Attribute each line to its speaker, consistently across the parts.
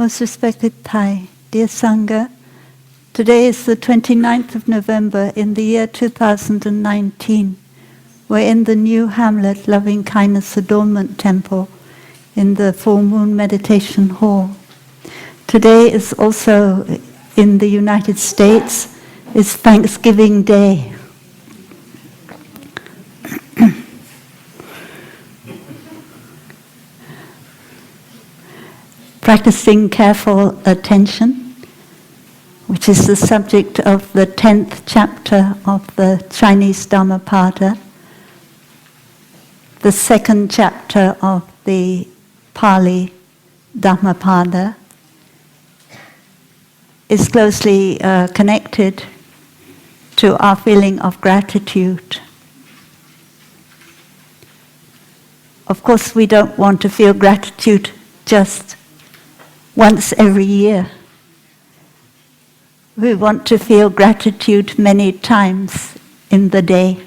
Speaker 1: Most respected Thai, dear Sangha, today is the 29th of November in the year 2019. We're in the new hamlet Loving Kindness Adornment Temple in the Full Moon Meditation Hall. Today is also in the United States, is Thanksgiving Day. Practicing careful attention, which is the subject of the 10th chapter of the Chinese Dhammapada, the second chapter of the Pali Dhammapada, is closely connected to our feeling of gratitude. Of course, we don't want to feel gratitude just once every year. We want to feel gratitude many times in the day.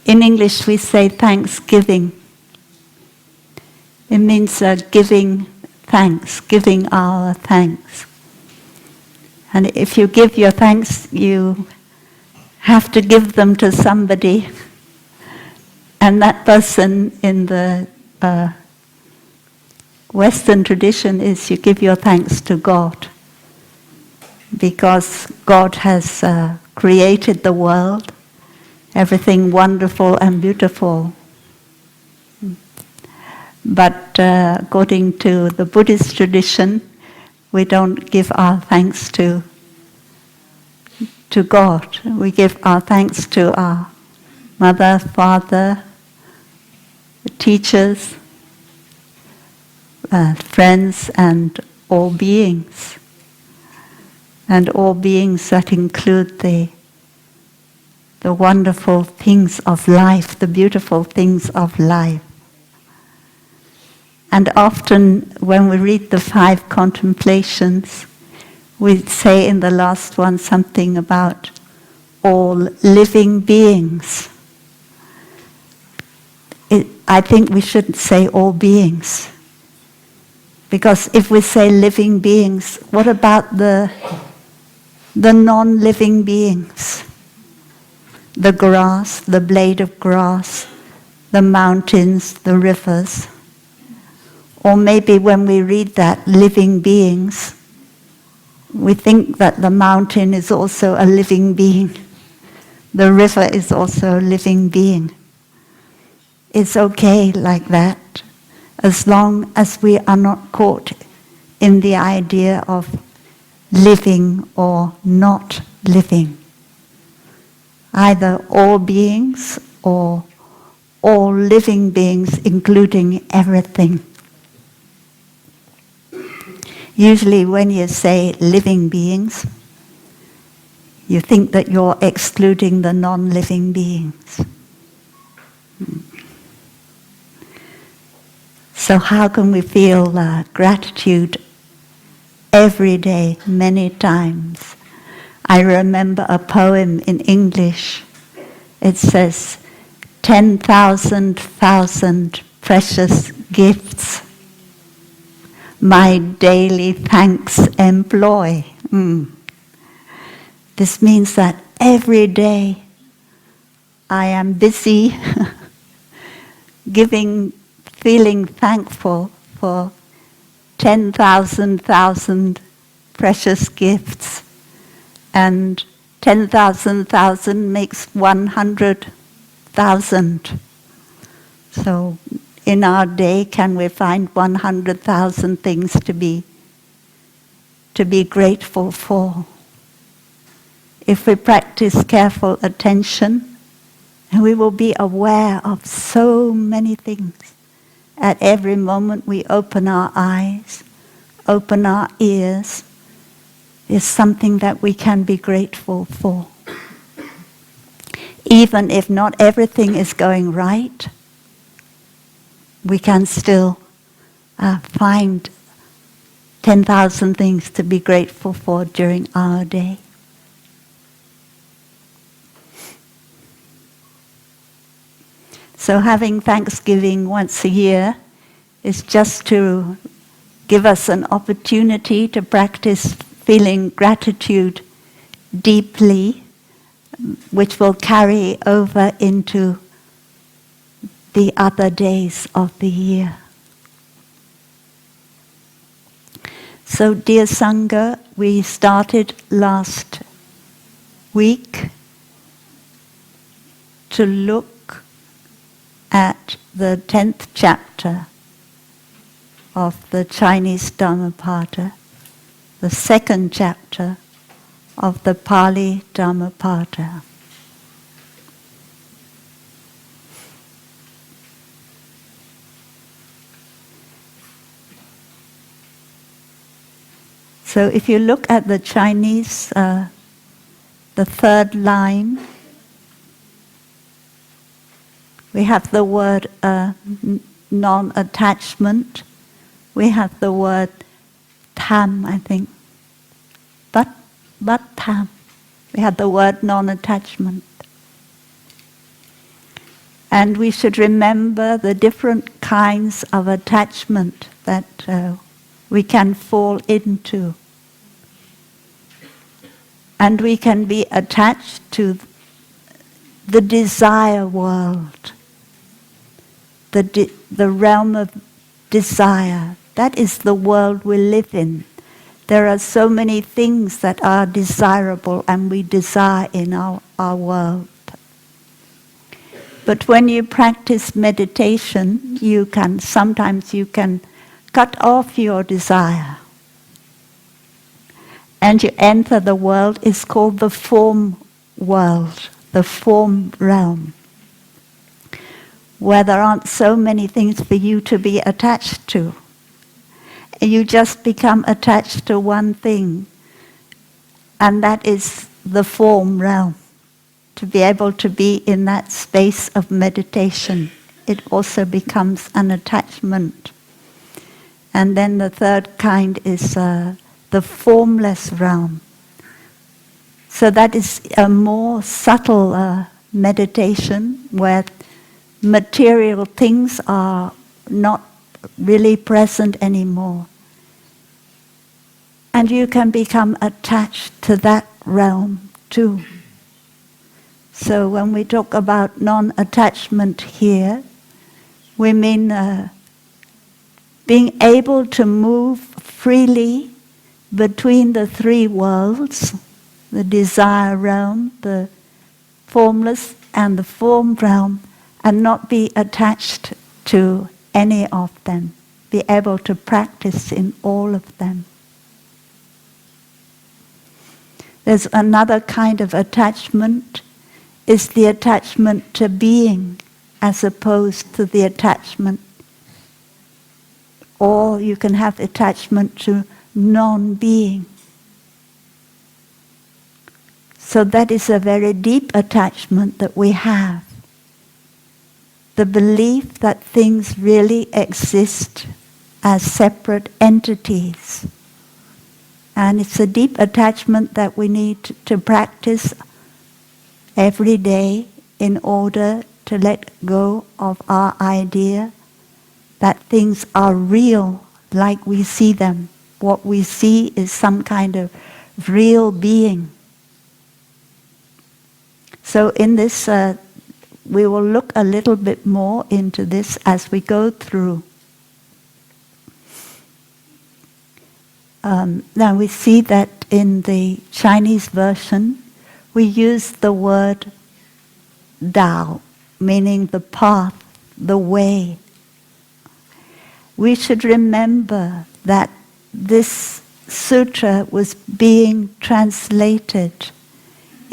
Speaker 1: In English we say thanksgiving. It means giving thanks, giving our thanks. And if you give your thanks, you have to give them to somebody. And that person in the Western tradition is you give your thanks to God, because God has created the world, everything wonderful and beautiful. But according to the Buddhist tradition, we don't give our thanks to God. We give our thanks to our mother, father, teachers, friends, and all beings. And all beings that include the wonderful things of life, the beautiful things of life. And often when we read the 5 contemplations, we say in the last one something about all living beings. I think we shouldn't say all beings. Because if we say living beings, what about the non-living beings? The grass, the blade of grass, the mountains, the rivers. Or maybe when we read that, living beings, we think that the mountain is also a living being. The river is also a living being. It's okay like that, as long as we are not caught in the idea of living or not living. Either all beings or all living beings, including everything. Usually when you say living beings, you think that you're excluding the non-living beings. So how can we feel gratitude every day, many times? I remember a poem in English. It says, 10,000 precious gifts my daily thanks employ. This means that every day I am busy feeling thankful for 10,000 precious gifts, and 10,000 makes 100,000. So in our day, can we find 100,000 things to be grateful for? If we practice careful attention, we will be aware of so many things. At every moment we open our eyes, open our ears, is something that we can be grateful for. Even if not everything is going right, we can still find 10,000 things to be grateful for during our day. So having Thanksgiving once a year is just to give us an opportunity to practice feeling gratitude deeply, which will carry over into the other days of the year. So, dear Sangha, we started last week to look at the 10th chapter of the Chinese Dhammapada, the second chapter of the Pali Dhammapada. So if you look at the Chinese, the third line, we have the word non-attachment. We have the word tham, I think. But tham. We have the word non-attachment. And we should remember the different kinds of attachment that we can fall into. And we can be attached to the desire world, the realm of desire. That is the world we live in. There are so many things that are desirable and we desire in our world. But when you practice meditation, sometimes you can cut off your desire. And you enter the world, it's called the form world, the form realm, where there aren't so many things for you to be attached to. You just become attached to one thing, and that is the form realm. To be able to be in that space of meditation, it also becomes an attachment. And then the third kind is the formless realm. So that is a more subtle meditation where material things are not really present anymore. And you can become attached to that realm too. So when we talk about non-attachment here, we mean being able to move freely between the three worlds, the desire realm, the formless and the form realm, and not be attached to any of them. Be able to practice in all of them. There's another kind of attachment, is the attachment to being as opposed to the attachment, or you can have attachment to non-being. So that is a very deep attachment that we have. The belief that things really exist as separate entities. And it's a deep attachment that we need to practice every day in order to let go of our idea that things are real like we see them. What we see is some kind of real being. So in this, we will look a little bit more into this as we go through. Now we see that in the Chinese version, we use the word Tao, meaning the path, the way. We should remember that this sutra was being translated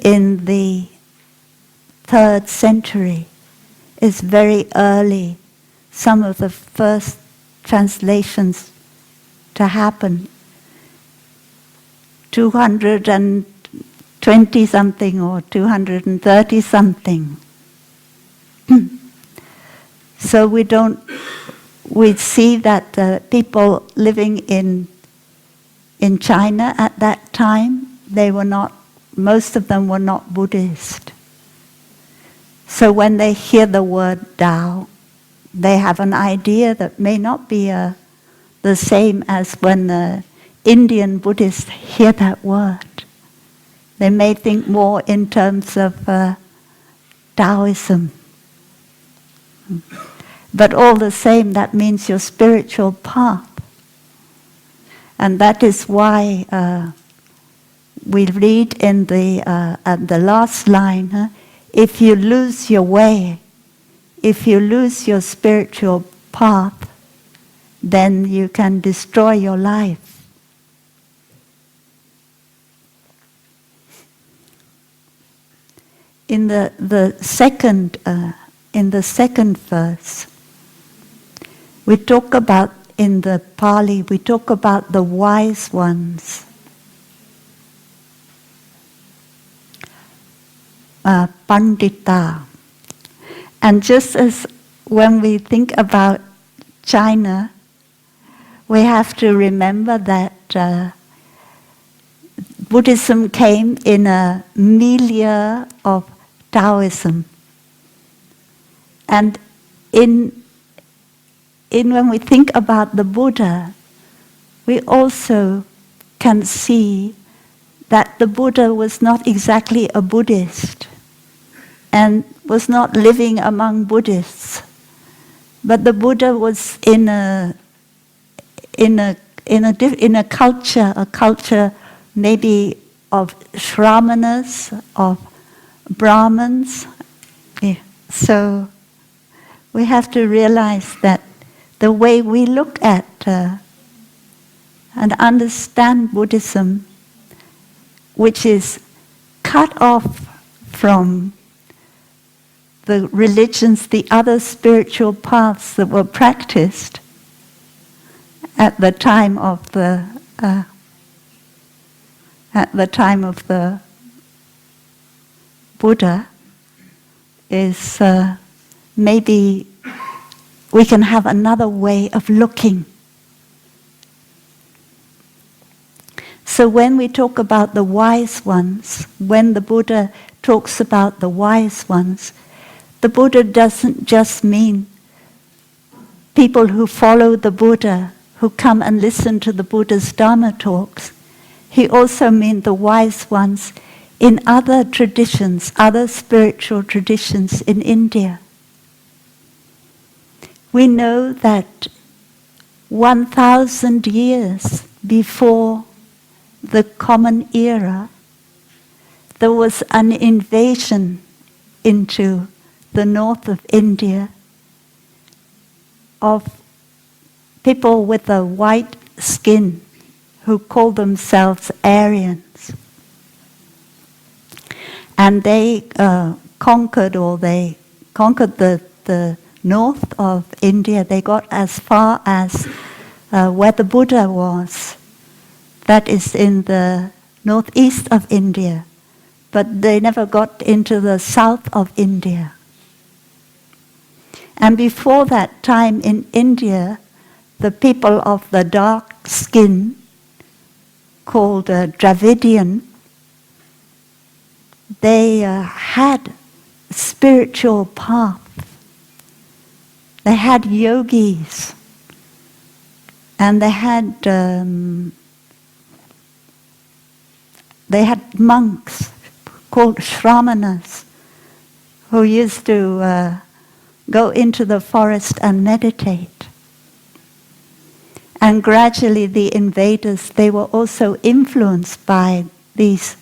Speaker 1: in the 3rd century. It's very early. Some of the first translations to happen, 220 something or 230 something. So we see that people living in China at that time, most of them were not Buddhist. So when they hear the word Tao, they have an idea that may not be the same as when the Indian Buddhists hear that word. They may think more in terms of Taoism. But all the same, that means your spiritual path. And that is why we read in at the last line, if you lose your way, if you lose your spiritual path, then you can destroy your life. In the second verse, we talk about, in the Pali, we talk about the wise ones. Pandita. And just as when we think about China, we have to remember that Buddhism came in a milieu of Taoism. And when we think about the Buddha, we also can see that the Buddha was not exactly a Buddhist and was not living among Buddhists, but the Buddha was in a culture maybe of Shramanas, of Brahmins. Yeah. So we have to realize that the way we look at and understand Buddhism, which is cut off from the religions, the other spiritual paths that were practiced at the time of the Buddha, is maybe we can have another way of looking. So when we talk about the wise ones, when the Buddha talks about the wise ones, the Buddha doesn't just mean people who follow the Buddha, who come and listen to the Buddha's Dharma talks. He also means the wise ones in other traditions, other spiritual traditions in India. We know that 1,000 years before the Common Era, there was an invasion into the north of India of people with a white skin who call themselves Aryans. And they conquered the north of India. They got as far as where the Buddha was. That is in the northeast of India. But they never got into the south of India. And before that time in India, the people of the dark skin, called Dravidian, they had spiritual path. They had yogis, and they had monks called Shramanas who used to go into the forest and meditate. And gradually the invaders, they were also influenced by these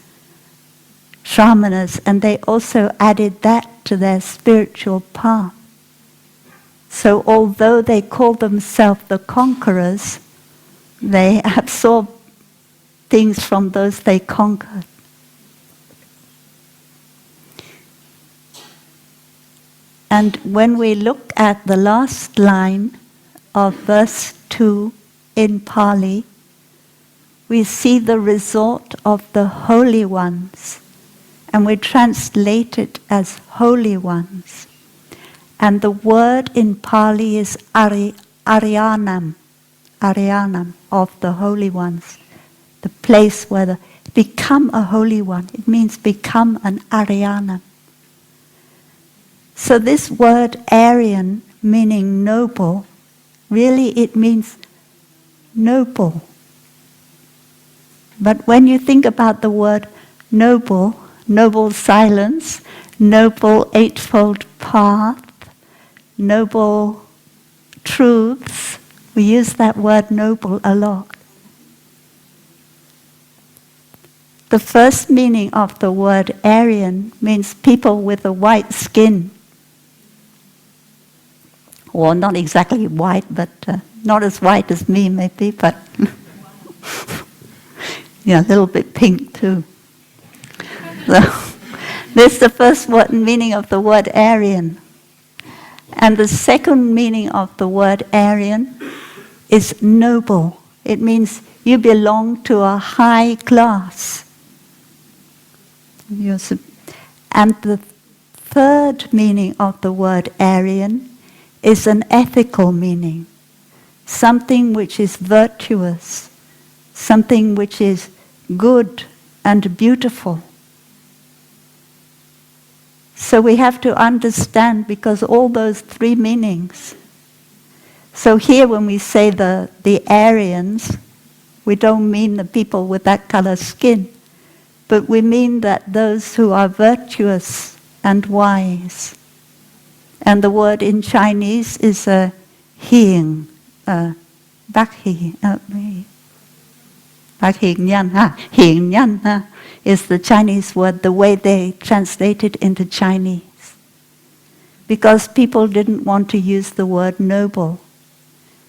Speaker 1: Shramanas, and they also added that to their spiritual path. So although they called themselves the conquerors, they absorbed things from those they conquered. And when we look at the last line of verse 2 in Pali, we see the resort of the holy ones, and we translate it as holy ones. And the word in Pali is Ariyanam, of the holy ones, the place where become a holy one. It means become an Ariyanam. So this word Aryan meaning noble, really it means noble. But when you think about the word noble, noble silence, noble eightfold path, noble truths, we use that word noble a lot. The first meaning of the word Aryan means people with a white skin. Well, not exactly white, but not as white as me maybe, but yeah, a little bit pink too. So, this is the first meaning of the word Aryan. And the second meaning of the word Aryan is noble. It means you belong to a high class. And the third meaning of the word Aryan is an ethical meaning. Something which is virtuous, something which is good and beautiful. So we have to understand, because all those three meanings. So here when we say the Aryans, we don't mean the people with that color skin, but we mean that those who are virtuous and wise. And the word in Chinese is hiền, bác hiền, bác hiền nhân, hiền nhân is the Chinese word, the way they translate it into Chinese. Because people didn't want to use the word noble.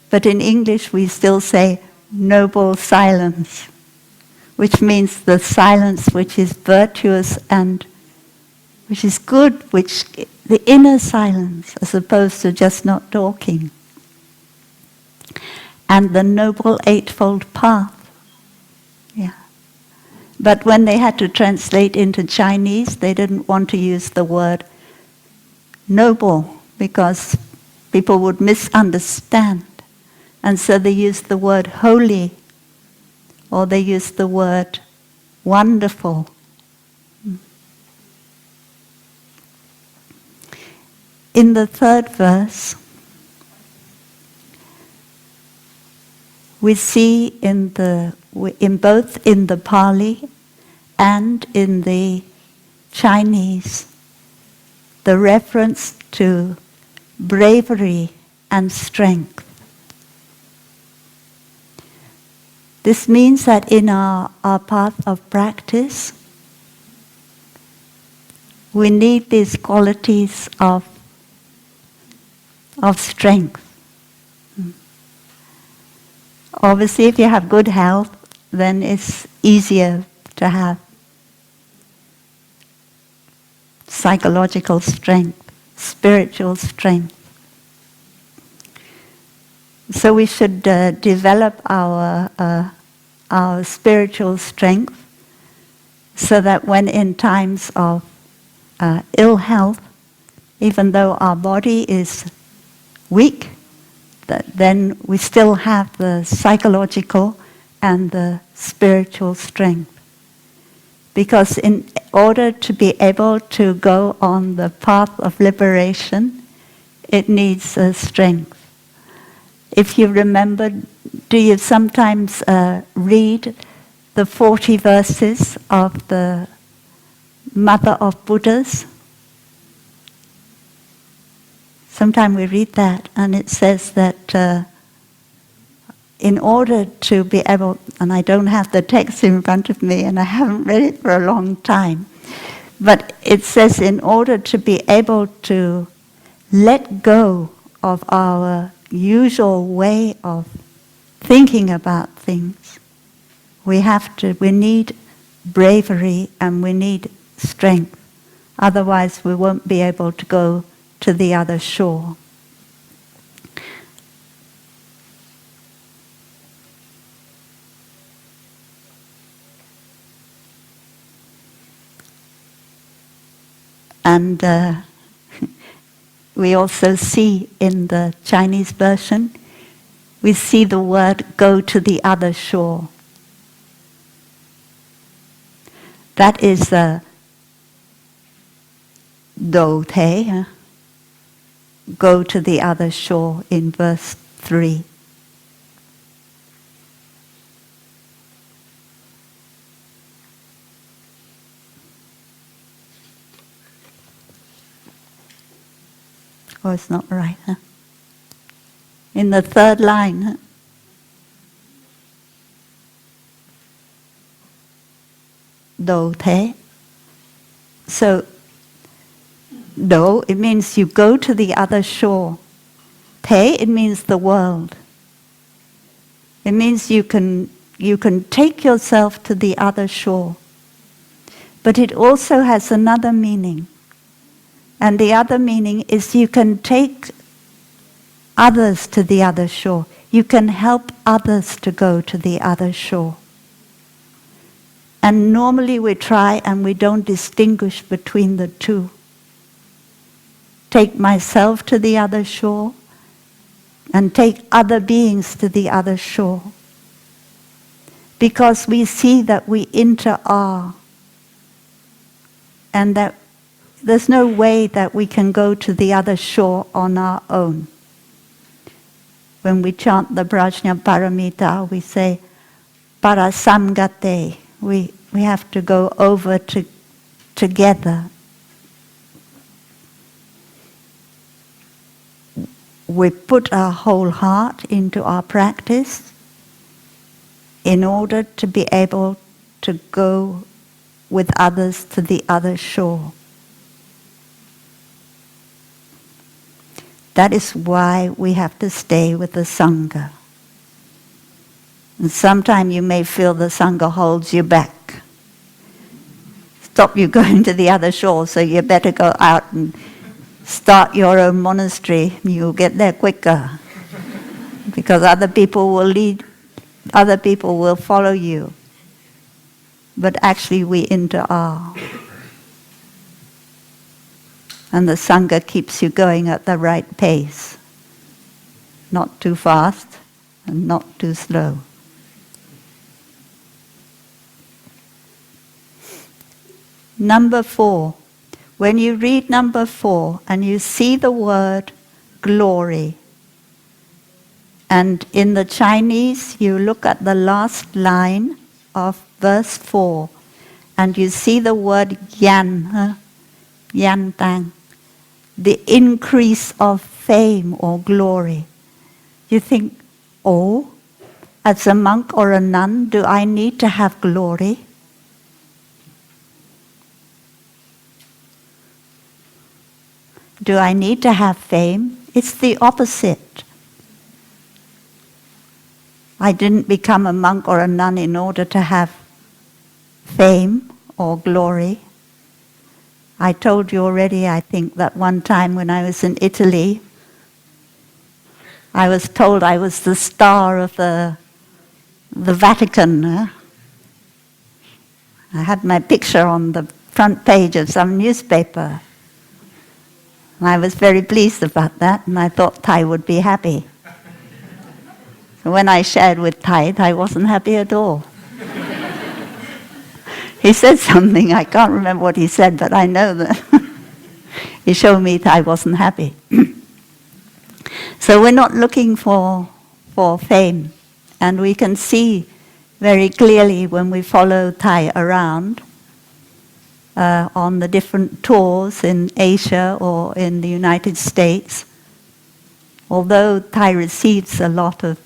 Speaker 1: But in English we still say noble silence, which means the silence which is virtuous and which is good, which the inner silence, as opposed to just not talking. And the Noble Eightfold Path. Yeah. But when they had to translate into Chinese, they didn't want to use the word noble, because people would misunderstand. And so they used the word holy, or they used the word wonderful. In the third verse, we see in both in the Pali and in the Chinese the reference to bravery and strength. This means that in our path of practice, we need these qualities of strength. Obviously, if you have good health, then it's easier to have psychological strength, spiritual strength. So we should develop our spiritual strength, so that when in times of ill health, even though our body is weak, then we still have the psychological and the spiritual strength. Because in order to be able to go on the path of liberation, it needs strength. If you remember, do you sometimes read the 40 verses of the Mother of Buddhas? Sometimes we read that, and it says that in order to be able, and I don't have the text in front of me, and I haven't read it for a long time, but it says in order to be able to let go of our usual way of thinking about things, we need bravery and we need strength. Otherwise we won't be able to go to the other shore. And we also see in the Chinese version, we see the word go to the other shore. That is đầu thế. go to the other shore in verse 3. Oh, it's not right, huh? In the third line, huh? Đồ thế. So, do, it means you go to the other shore. Thế, it means the world. It means you can take yourself to the other shore. But it also has another meaning. And the other meaning is you can take others to the other shore. You can help others to go to the other shore. And normally we try and we don't distinguish between the two. Take myself to the other shore and take other beings to the other shore. Because we see that we inter-are and that there's no way that we can go to the other shore on our own. When we chant the Prajna Paramita, we say, Parasamgate. We have to go over together. We put our whole heart into our practice in order to be able to go with others to the other shore. That is why we have to stay with the Sangha. And sometimes you may feel the Sangha holds you back. Stop you going to the other shore, so you better go out and start your own monastery. You'll get there quicker. Because other people will follow you. But actually we inter-are. And the Sangha keeps you going at the right pace. Not too fast and not too slow. Number 4. When you read number 4 and you see the word glory, and in the Chinese you look at the last line of verse 4 and you see the word yan, yan tang, the increase of fame or glory. You think, oh, as a monk or a nun, do I need to have glory? Do I need to have fame? It's the opposite. I didn't become a monk or a nun in order to have fame or glory. I told you already, I think, that one time when I was in Italy, I was told I was the star of the Vatican. I had my picture on the front page of some newspaper. And I was very pleased about that, and I thought Thai would be happy. So when I shared with Thai wasn't happy at all. He said something, I can't remember what he said, but I know that he showed me Thai wasn't happy. So we're not looking for fame. And we can see very clearly when we follow Thai around on the different tours in Asia or in the United States. Although Thai receives a lot of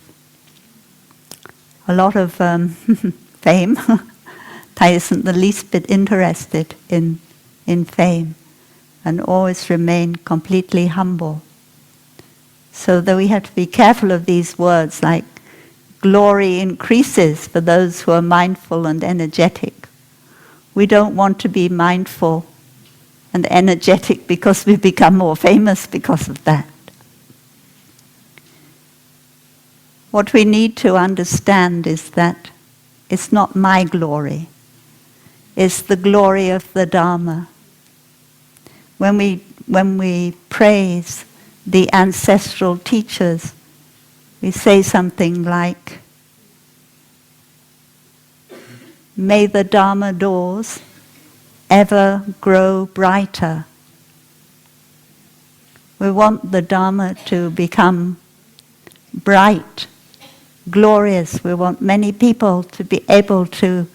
Speaker 1: fame, Thai isn't the least bit interested in fame and always remain completely humble. So that we have to be careful of these words like glory increases for those who are mindful and energetic. We don't want to be mindful and energetic because we become more famous because of that. What we need to understand is that it's not my glory. It's the glory of the Dharma. When we praise the ancestral teachers, we say something like, may the Dharma doors ever grow brighter. We want the Dharma to become bright, glorious. We want many people to be able to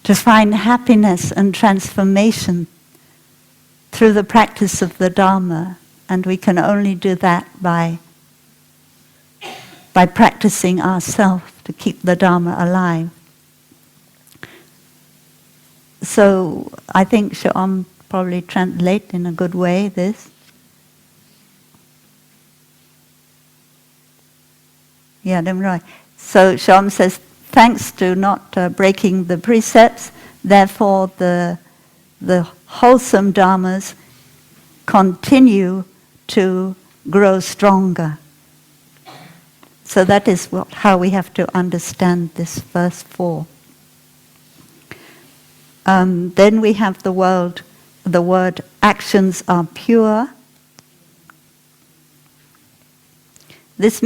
Speaker 1: find happiness and transformation through the practice of the Dharma. And we can only do that by practicing ourselves to keep the Dharma alive. So I think Shalom probably translate in a good way this. Yeah, đúng rồi. So Shalom says, thanks to not breaking the precepts, therefore the wholesome dharmas continue to grow stronger. So that is how we have to understand this verse 4. Then we have the word actions are pure. This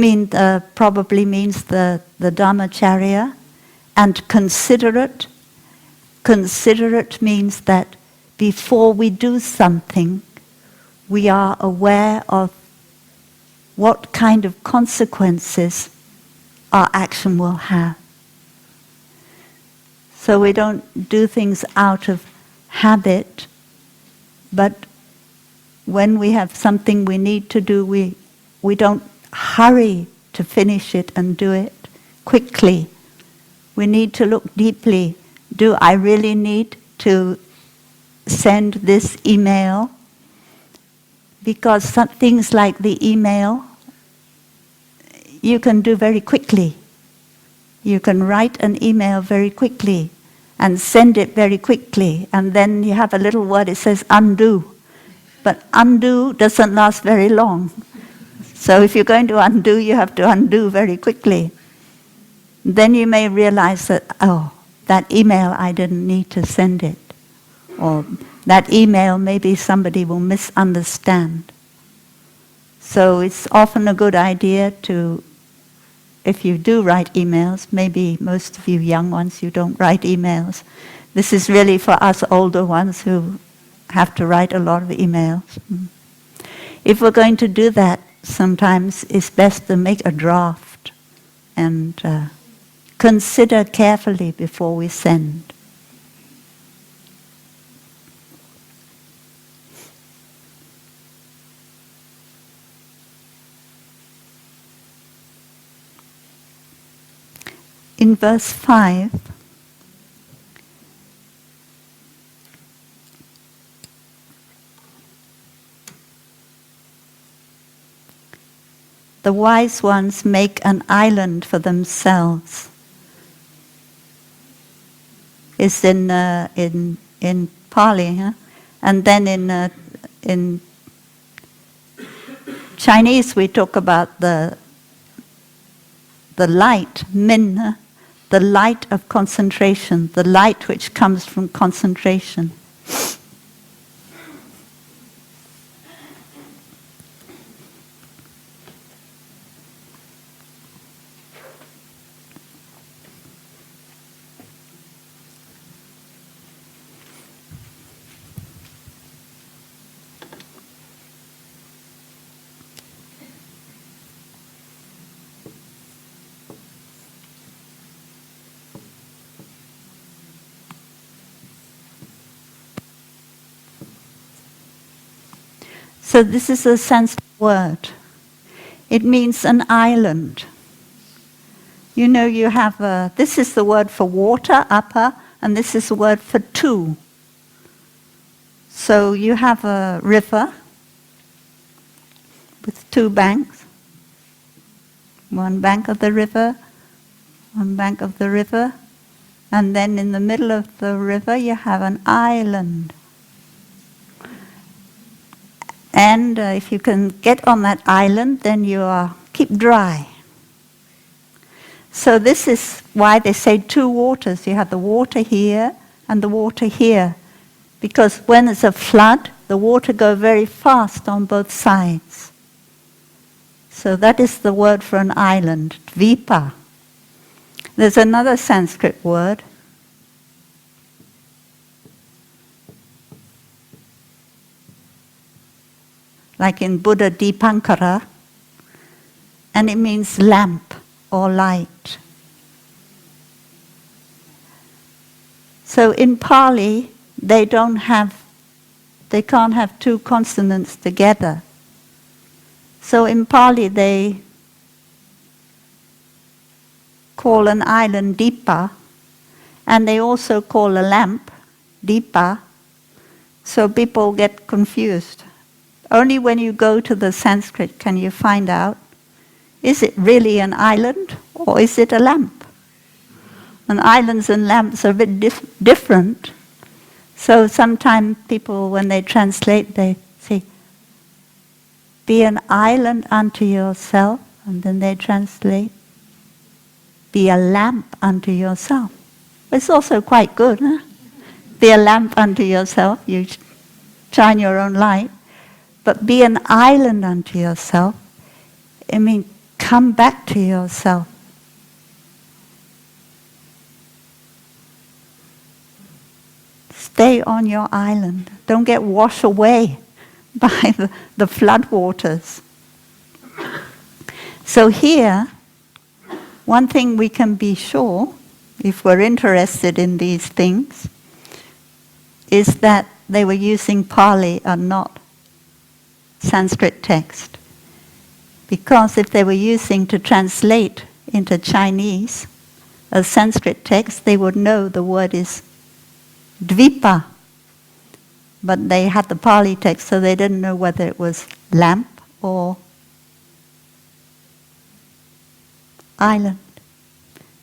Speaker 1: probably means the Dhammacharya, and considerate. Considerate means that before we do something, we are aware of what kind of consequences our action will have. So we don't do things out of habit, but when we have something we need to do, we don't hurry to finish it and do it quickly. We need to look deeply. Do I really need to send this email? Because some things like the email, you can do very quickly. You can write an email very quickly and send it very quickly, and then you have a little word, it says undo. But undo doesn't last very long. So if you're going to undo, you have to undo very quickly. Then you may realize that, that email, I didn't need to send it. Or that email, maybe somebody will misunderstand. So it's often a good idea to, if you do write emails, maybe most of you young ones, you don't write emails. This is really for us older ones who have to write a lot of emails. If we're going to do that, sometimes it's best to make a draft and consider carefully before we send. In verse 5, the wise ones make an island for themselves. It's in Pali, huh? And then in Chinese we talk about the light, min, the light of concentration, the light which comes from concentration. So this is a Sanskrit word. It means an island. You know, you have this is the word for water, apa, and this is the word for two. So you have a river with two banks. One bank of the river, one bank of the river, and then in the middle of the river you have an island. And if you can get on that island, then you keep dry. So this is why they say two waters. You have the water here and the water here. Because when there's a flood, the water goes very fast on both sides. So that is the word for an island, dvipa. There's another Sanskrit word. like in Buddha Dipankara, and it means lamp or light. So in Pali, they can't have two consonants together. So in Pali they call an island Dipa, and they also call a lamp Dipa, so people get confused. Only when you go to the Sanskrit can you find out, is it really an island or is it a lamp? And islands and lamps are a bit different. So sometimes people, when they translate, they say, be an island unto yourself, and then they translate, be a lamp unto yourself. It's also quite good, huh? Be a lamp unto yourself, you shine your own light. But be an island unto yourself, I mean, come back to yourself. Stay on your island. Don't get washed away by the flood waters. So here, one thing we can be sure, if we're interested in these things, is that they were using Pali and not Sanskrit text. Because if they were using to translate into Chinese a Sanskrit text, they would know the word is Dvipa. But they had the Pali text, so they didn't know whether it was lamp or island.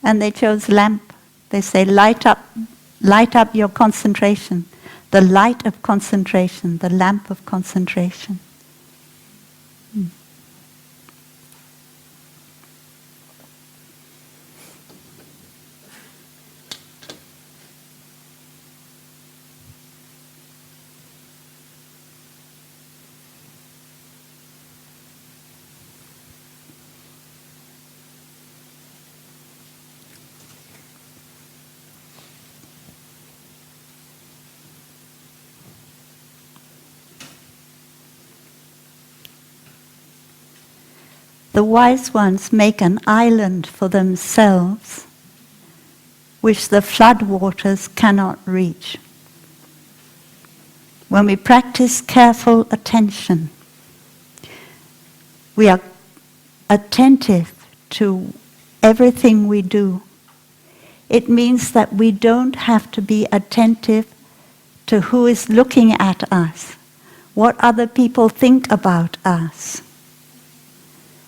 Speaker 1: And they chose lamp. They say, light up your concentration. The light of concentration, the lamp of concentration. The wise ones make an island for themselves which the flood waters cannot reach. When we practice careful attention, we are attentive to everything we do. It means that we don't have to be attentive to who is looking at us, what other people think about us.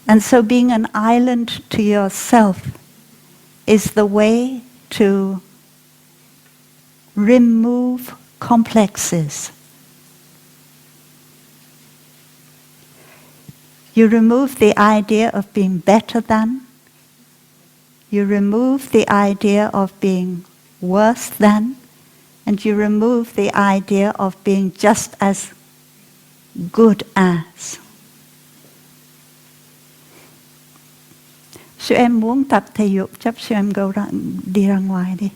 Speaker 1: And so being an island to yourself is the way to remove complexes. You remove the idea of being better than. You remove the idea of being worse than. And you remove the idea of being just as good as. Sư em muốn tập thể dục, chắc sư em đi ra ngoài đi.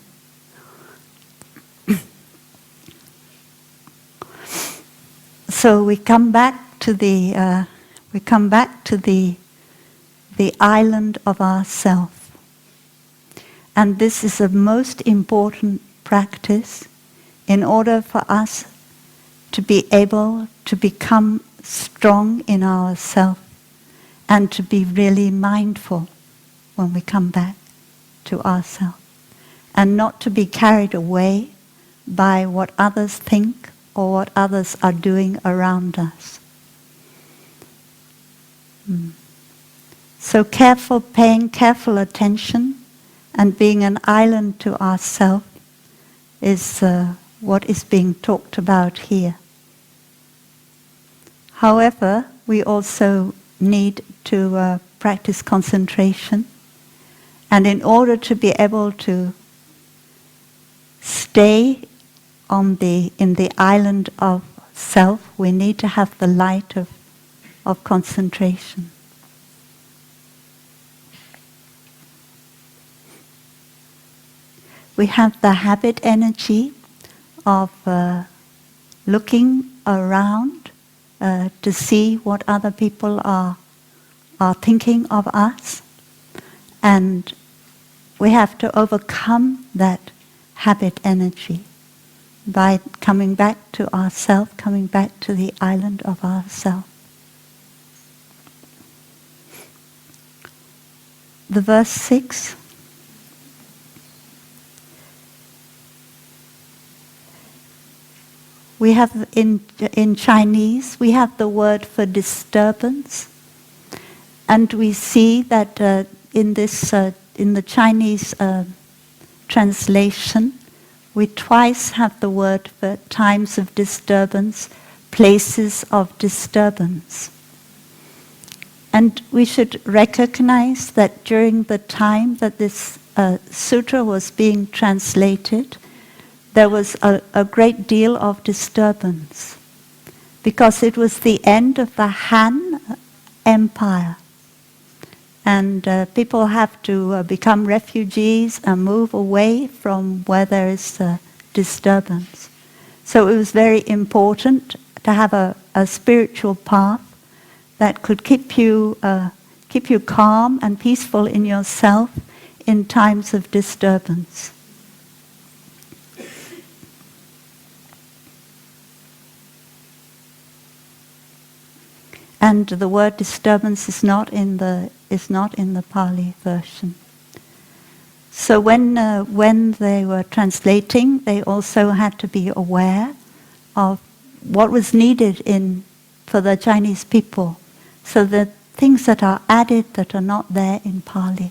Speaker 1: So we come back to the island of ourself. And this is a most important practice in order for us to be able to become strong in ourself and to be really mindful when we come back to ourselves, and not to be carried away by what others think or what others are doing around us. So paying careful attention and being an island to ourselves is what is being talked about here. However, we also need to practice concentration. And in order to be able to stay in the island of self, we need to have the light of concentration. We have the habit energy of looking around to see what other people are thinking of us. And we have to overcome that habit energy by coming back to ourself, coming back to the island of ourself. The verse 6. We have in Chinese, we have the word for disturbance, and we see that in the Chinese translation, we twice have the word for times of disturbance, places of disturbance. And we should recognize that during the time that this sutra was being translated, there was a great deal of disturbance, because it was the end of the Han Empire. And people have to become refugees and move away from where there is disturbance. So it was very important to have a spiritual path that could keep you calm and peaceful in yourself in times of disturbance. And the word disturbance is not in the Pali version. So when they were translating, they also had to be aware of what was needed for the Chinese people. So the things that are added that are not there in Pali.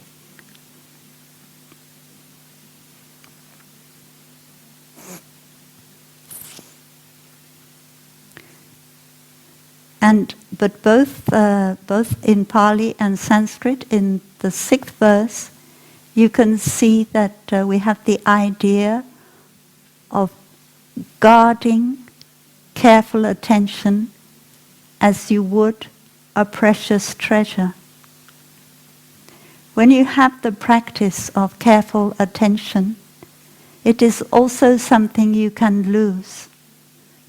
Speaker 1: But both in Pali and Sanskrit, in the 6th verse, you can see that we have the idea of guarding careful attention as you would a precious treasure. When you have the practice of careful attention, it is also something you can lose.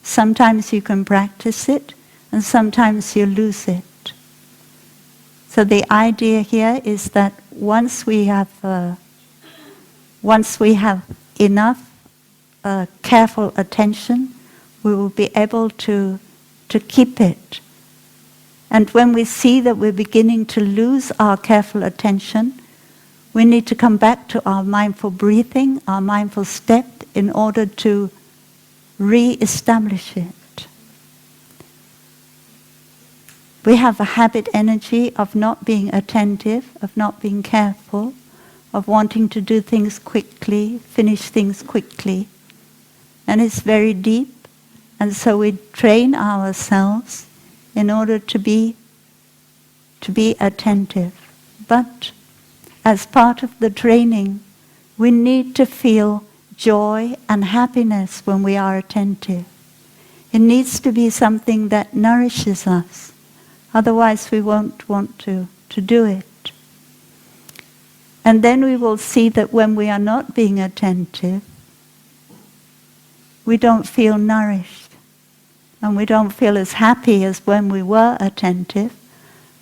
Speaker 1: Sometimes you can practice it, and sometimes you lose it. So the idea here is that once we have enough careful attention, we will be able to keep it. And when we see that we're beginning to lose our careful attention, we need to come back to our mindful breathing, our mindful step, in order to re-establish it. We have a habit energy of not being attentive, of not being careful, of wanting to do things quickly, finish things quickly. And it's very deep. And so we train ourselves in order to be attentive. But as part of the training, we need to feel joy and happiness when we are attentive. It needs to be something that nourishes us. Otherwise we won't want to do it. And then we will see that when we are not being attentive, we don't feel nourished. And we don't feel as happy as when we were attentive.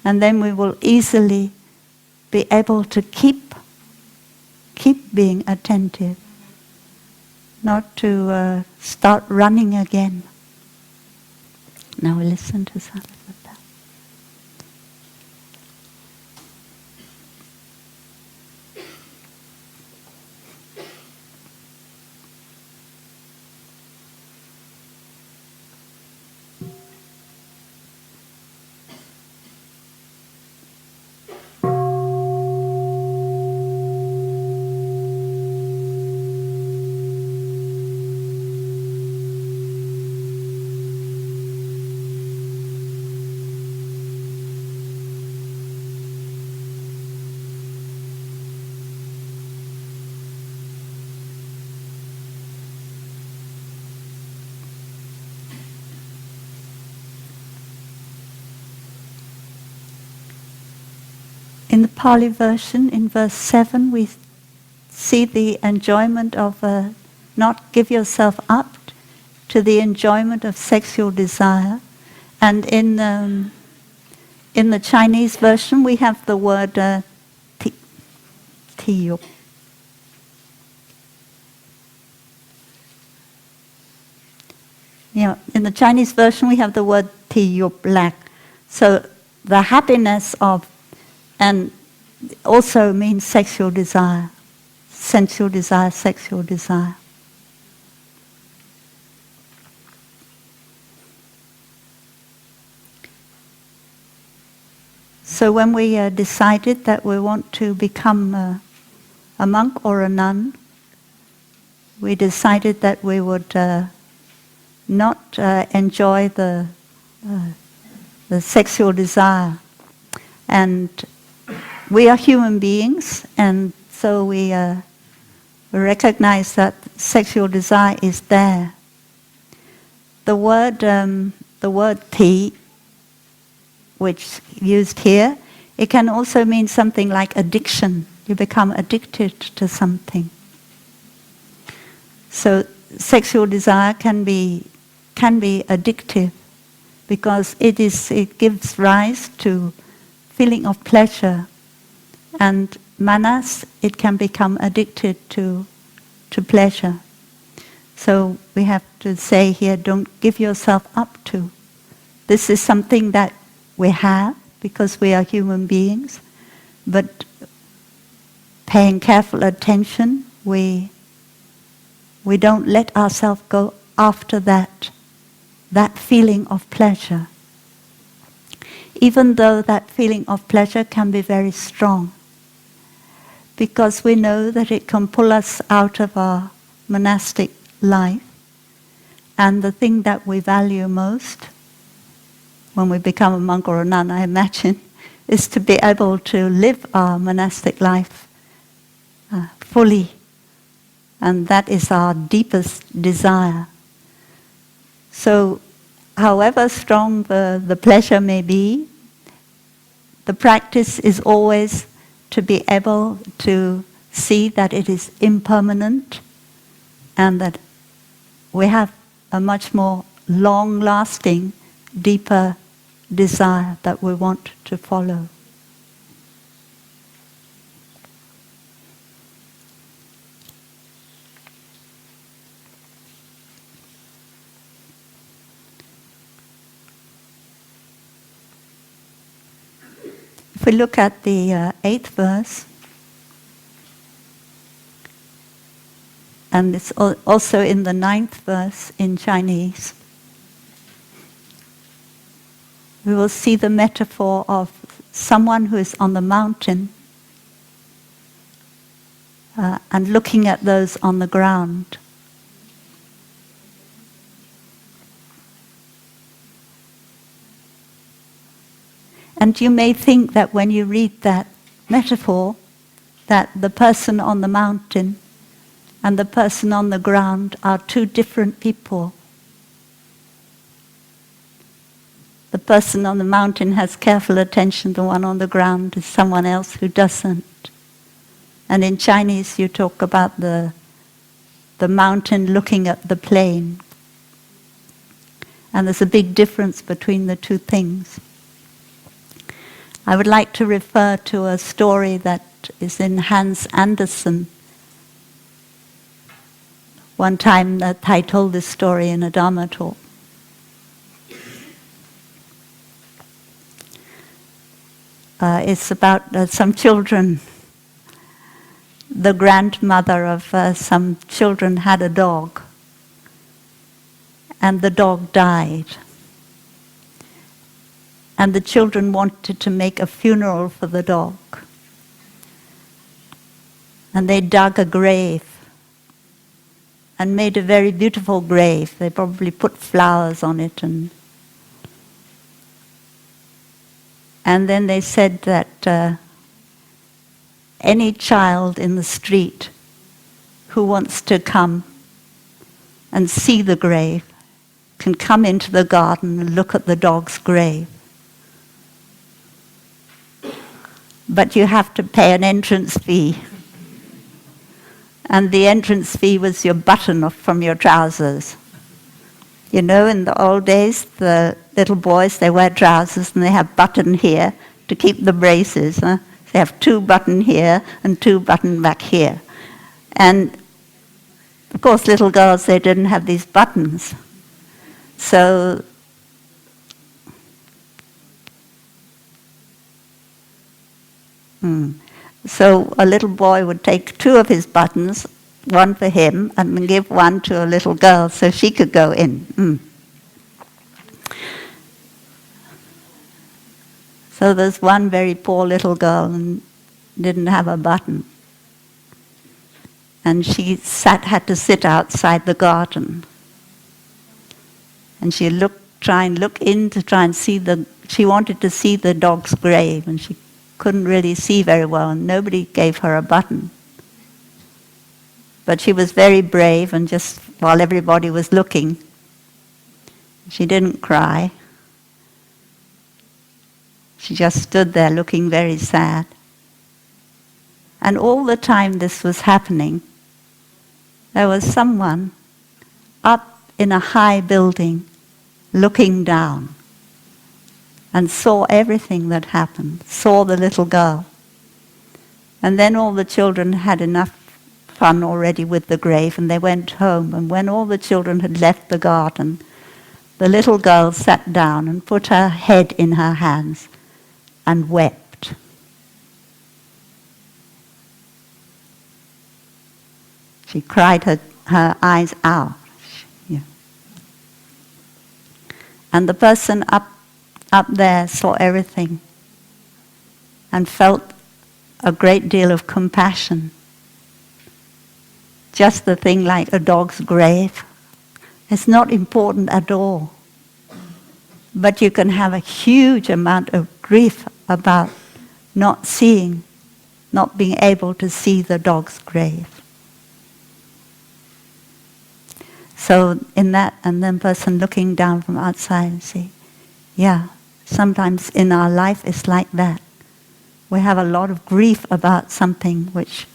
Speaker 1: And then we will easily be able to keep being attentive. Not to start running again. Now we listen to something. In the Pali version, in verse 7, we see the enjoyment of not give yourself up to the enjoyment of sexual desire. And in the Chinese version, we have the word ti. In the Chinese version, we have the word ti. So the happiness of, and also means sexual desire, sensual desire, sexual desire. So when we decided that we want to become a monk or a nun, we decided that we would not enjoy the sexual desire. And we are human beings, and so we recognize that sexual desire is there. The word ti, which used here, it can also mean something like addiction. You become addicted to something. So sexual desire can be addictive because it gives rise to feeling of pleasure, and manas, it can become addicted to pleasure. So we have to say here, don't give yourself up to. This is something that we have because we are human beings, but paying careful attention, we don't let ourselves go after that feeling of pleasure. Even though that feeling of pleasure can be very strong, because we know that it can pull us out of our monastic life, and the thing that we value most when we become a monk or a nun, I imagine, is to be able to live our monastic life fully. And that is our deepest desire. So, however strong the pleasure may be, the practice is always to be able to see that it is impermanent and that we have a much more long-lasting, deeper desire that we want to follow. If we look at the 8th verse, and it's also in the 9th verse in Chinese, we will see the metaphor of someone who is on the mountain and looking at those on the ground. And you may think that when you read that metaphor, that the person on the mountain and the person on the ground are two different people. The person on the mountain has careful attention, the one on the ground is someone else who doesn't. And in Chinese you talk about the mountain looking at the plain. And there's a big difference between the two things. I would like to refer to a story that is in Hans Andersen. One time I told this story in a Dharma talk. It's about some children. The grandmother of some children had a dog, and the dog died. And the children wanted to make a funeral for the dog. And they dug a grave and made a very beautiful grave. They probably put flowers on it. And then they said that any child in the street who wants to come and see the grave can come into the garden and look at the dog's grave. But you have to pay an entrance fee. And the entrance fee was your button off from your trousers. You know, in the old days, little boys, they wear trousers and they have button here to keep the braces. Huh? They have 2 button here and 2 button back here. And of course, little girls, they didn't have these buttons. So So a little boy would take 2 of his buttons, one for him, and then give one to a little girl so she could go in. So there's one very poor little girl and didn't have a button. And she had to sit outside the garden. And she try and see she wanted to see the dog's grave, and she couldn't really see very well, and nobody gave her a button. But she was very brave, and just while everybody was looking, she didn't cry. She just stood there looking very sad. And all the time this was happening, there was someone up in a high building looking down and saw everything that happened, saw the little girl. And then all the children had enough fun already with the grave, and they went home. And when all the children had left the garden, the little girl sat down and put her head in her hands and wept. She cried her eyes out. Yeah. And the person up there saw everything and felt a great deal of compassion. Just the thing like a dog's grave. It's not important at all. But you can have a huge amount of grief about not being able to see the dog's grave. So in that, and then person looking down from outside and say, yeah, sometimes in our life it's like that. We have a lot of grief about something which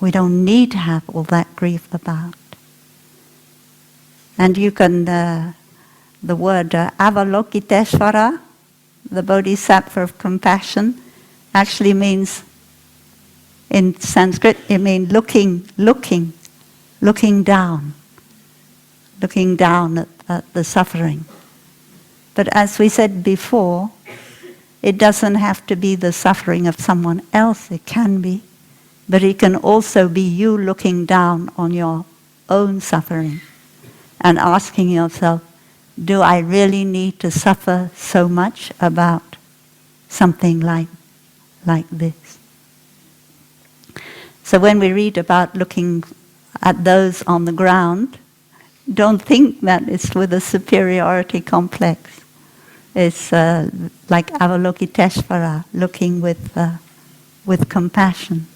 Speaker 1: we don't need to have all that grief about. And you can, the word Avalokiteshvara, the Bodhisattva of compassion, actually means, in Sanskrit, it means looking down at the suffering. But as we said before, it doesn't have to be the suffering of someone else, it can be, but it can also be you looking down on your own suffering and asking yourself, do I really need to suffer so much about something like this? So when we read about looking at those on the ground, don't think that it's with a superiority complex. It's like Avalokiteshvara, looking with compassion.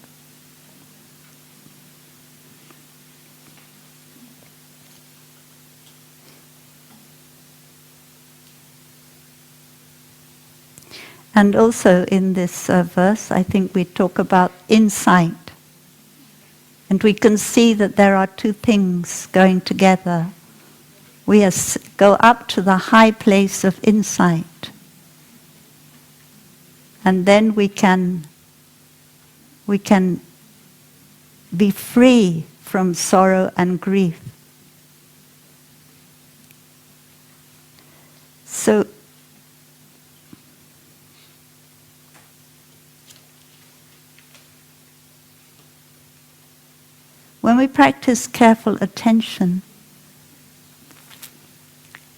Speaker 1: And also in this verse, I think we talk about insight. And we can see that there are 2 things going together. We go up to the high place of insight. And then we can be free from sorrow and grief. So when we practice careful attention,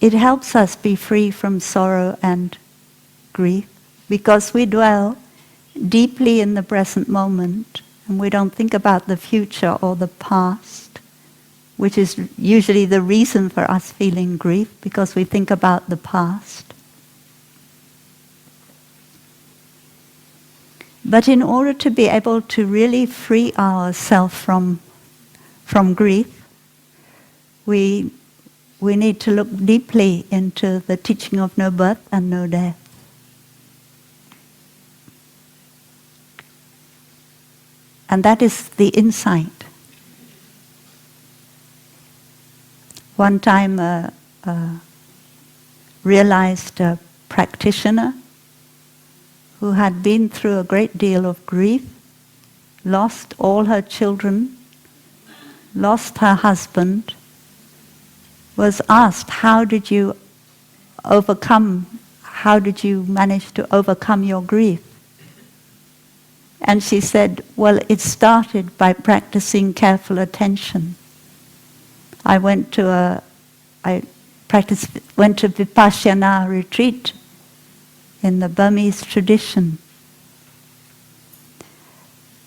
Speaker 1: it helps us be free from sorrow and grief because we dwell deeply in the present moment and we don't think about the future or the past, which is usually the reason for us feeling grief, because we think about the past. But in order to be able to really free ourselves from grief, we need to look deeply into the teaching of no birth and no death. And that is the insight. One time realized practitioner who had been through a great deal of grief, lost all her children, lost her husband, was asked, how did you manage to overcome your grief? And she said, well, it started by practicing careful attention. I went to Vipassana retreat in the Burmese tradition.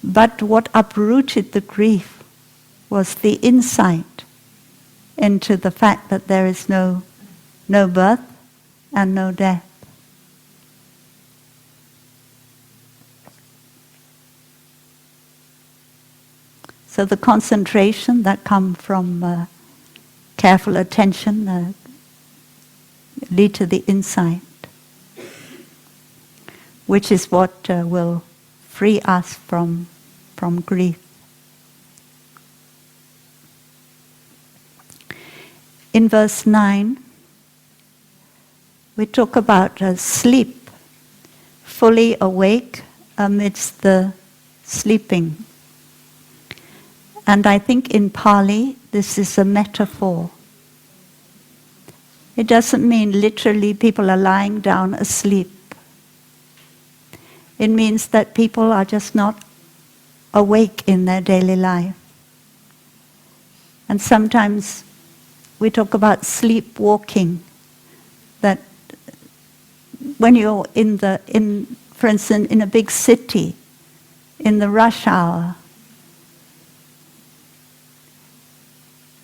Speaker 1: But what uprooted the grief was the insight into the fact that there is no birth and no death. So the concentration that comes from careful attention lead to the insight, which is what will free us from grief. In verse 9, we talk about sleep, fully awake amidst the sleeping. And I think in Pali, this is a metaphor. It doesn't mean literally people are lying down asleep. It means that people are just not awake in their daily life. And sometimes we talk about sleepwalking, that when you're for instance, in a big city, in the rush hour,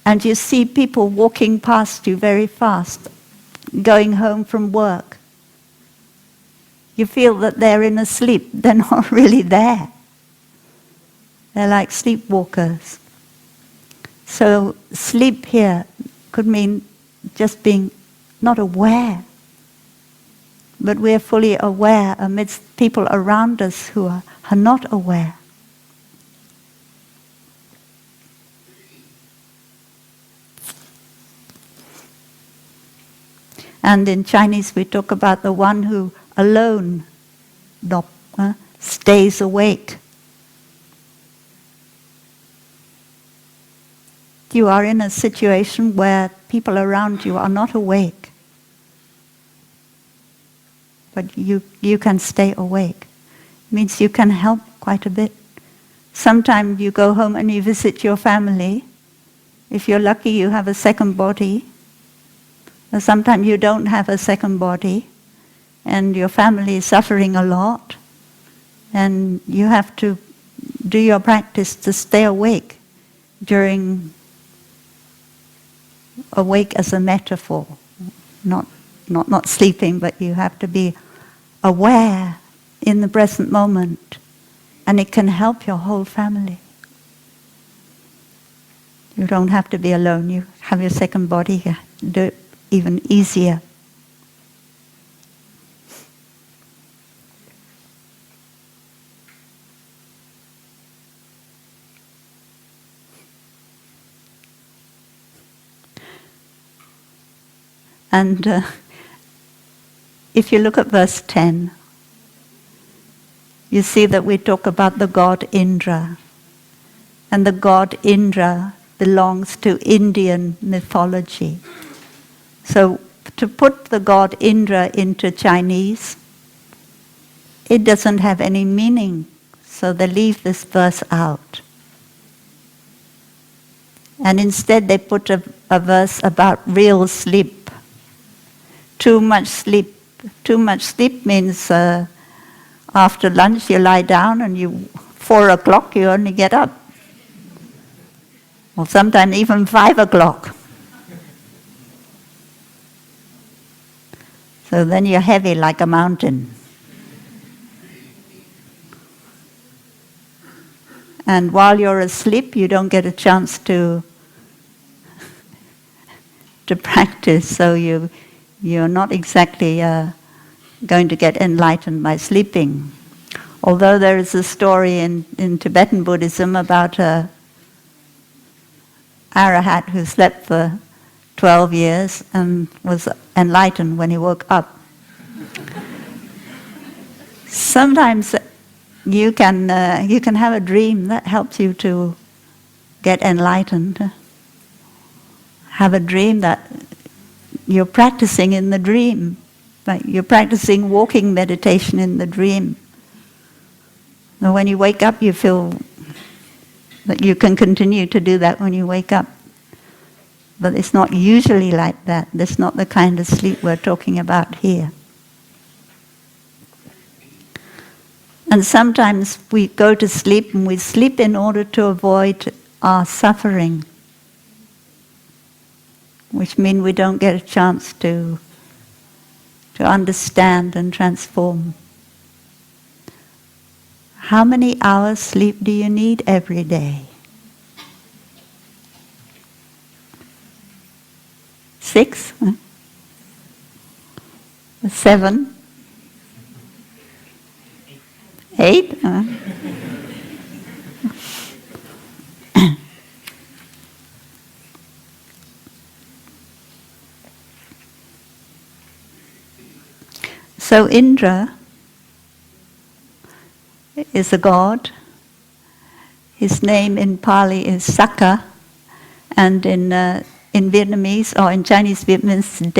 Speaker 1: and you see people walking past you very fast, going home from work, you feel that they're in a sleep. They're not really there. They're like sleepwalkers. So sleep here could mean just being not aware, but we're fully aware amidst people around us who are not aware. And in Chinese we talk about the one who alone stays awake. You are in a situation where people around you are not awake, but you can stay awake. It means you can help quite a bit. Sometimes you go home and you visit your family. If you're lucky, you have a second body. Or sometimes you don't have a second body, and your family is suffering a lot, and you have to do your practice to stay awake awake as a metaphor, not sleeping, but you have to be aware in the present moment, and it can help your whole family. You don't have to be alone. You have your second body, you do it even easier. And if you look at verse 10, you see that we talk about the god Indra. And the god Indra belongs to Indian mythology. So to put the god Indra into Chinese, it doesn't have any meaning. So they leave this verse out. And instead they put a verse about real sleep. Too much sleep. Too much sleep means after lunch you lie down and 4 o'clock you only get up. Or sometimes even 5 o'clock. So then you're heavy like a mountain. And while you're asleep, you don't get a chance to practice, so you're not exactly going to get enlightened by sleeping. Although there is a story in Tibetan Buddhism about a arahat who slept for 12 years and was enlightened when he woke up. Sometimes you can have a dream that helps you to get enlightened. Have a dream that you're practicing in the dream, like you're practicing walking meditation in the dream. And when you wake up, you feel that you can continue to do that when you wake up. But it's not usually like that. That's not the kind of sleep we're talking about here. And sometimes we go to sleep and we sleep in order to avoid our suffering, which means we don't get a chance to understand and transform. How many hours sleep do you need every day? 6? 7? 8? So Indra is a god. His name in Pali is Sakka, and in Vietnamese or in Chinese Vietnamese,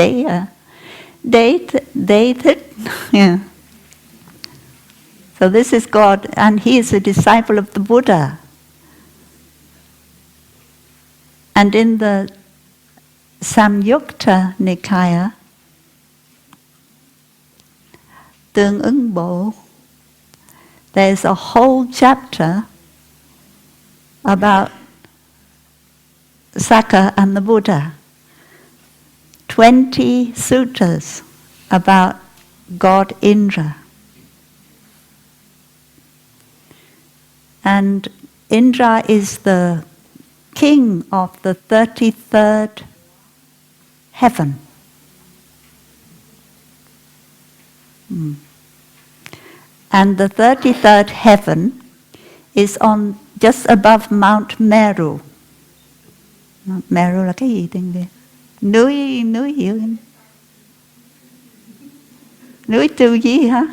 Speaker 1: Dated. Yeah. So this is God, and he is a disciple of the Buddha. And in the Samyukta Nikaya, Tương ứng Bộ, there's a whole chapter about Sakka and the Buddha. 20 sutras about God Indra. And Indra is the king of the 33rd heaven. And the 33rd heaven is on just above Mount Meru. Mount Meru là cái gì tiếng Việt? Núi hiểu không? Núi Tu Di hả?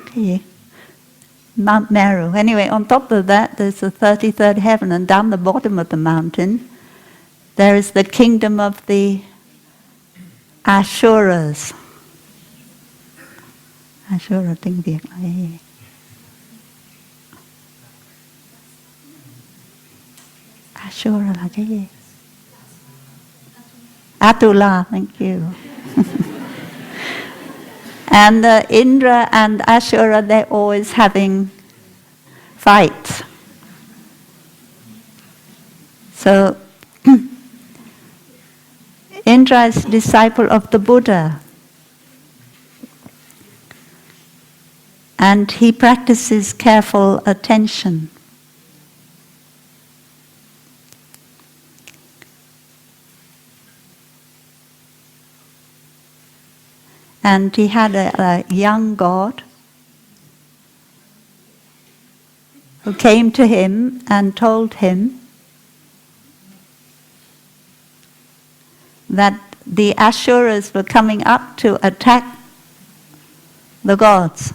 Speaker 1: Cái gì? Mount Meru. Anyway, on top of that, there's the 33rd heaven, and down the bottom of the mountain, there is the kingdom of the Asuras. Asura tiếng Việt là cái gì? Asura là cái gì? Atula, thank you. And Indra and Asura, they're always having fights. So Indra is disciple of the Buddha. And he practices careful attention. And he had a young god who came to him and told him that the Asuras were coming up to attack the gods.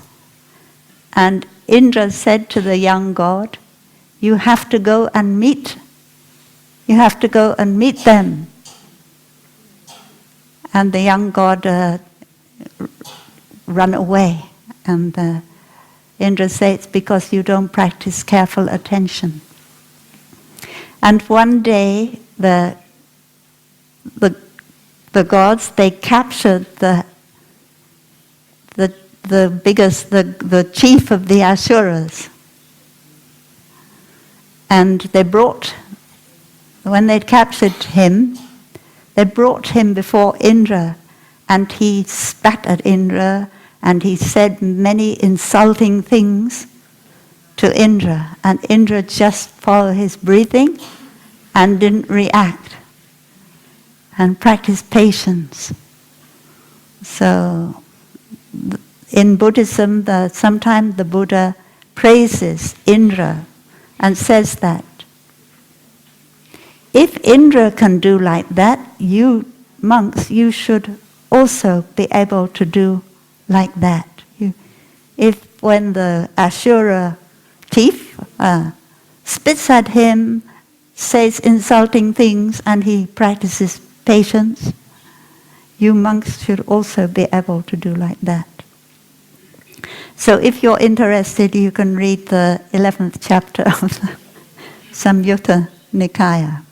Speaker 1: And Indra said to the young god, you have to go and meet them. And the young god run away. And Indra said, it's because you don't practice careful attention. And one day the gods, they captured the chief of the Asuras. And when they'd captured him, they brought him before Indra, and he spat at Indra, and he said many insulting things to Indra, and Indra just followed his breathing and didn't react, and practiced patience. So in Buddhism, sometimes the Buddha praises Indra and says that if Indra can do like that, you monks, you should also be able to do like that. If when the Asura thief spits at him, says insulting things, and he practices patience, you monks should also be able to do like that. So if you're interested, you can read the 11th chapter of the Samyutta Nikaya.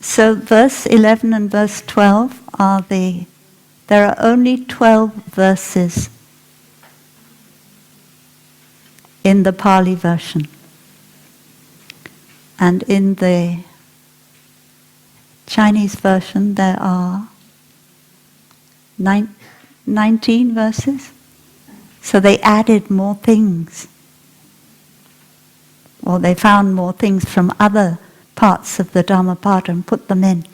Speaker 1: So verse 11 and verse 12 there are only 12 verses in the Pali version. And in the Chinese version there are 19 verses. So they added more things. Or they found more things from other parts of the Dhammapada and put them in.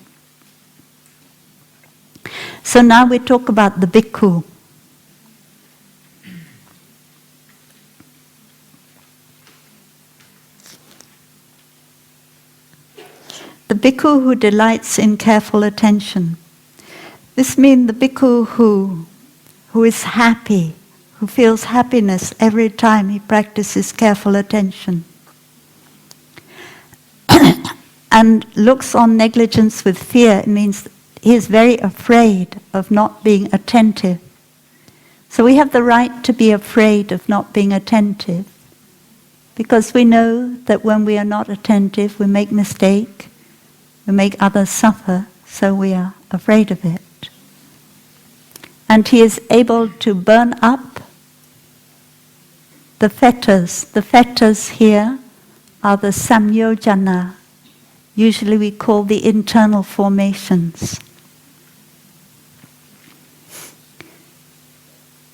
Speaker 1: So now we talk about the bhikkhu. The bhikkhu who delights in careful attention. This means the bhikkhu who is happy, who feels happiness every time he practices careful attention. And looks on negligence with fear. It means he is very afraid of not being attentive. So we have the right to be afraid of not being attentive, because we know that when we are not attentive, we make mistake, we make others suffer, so we are afraid of it. And he is able to burn up the fetters. The fetters here are the samyojana. Usually we call the internal formations.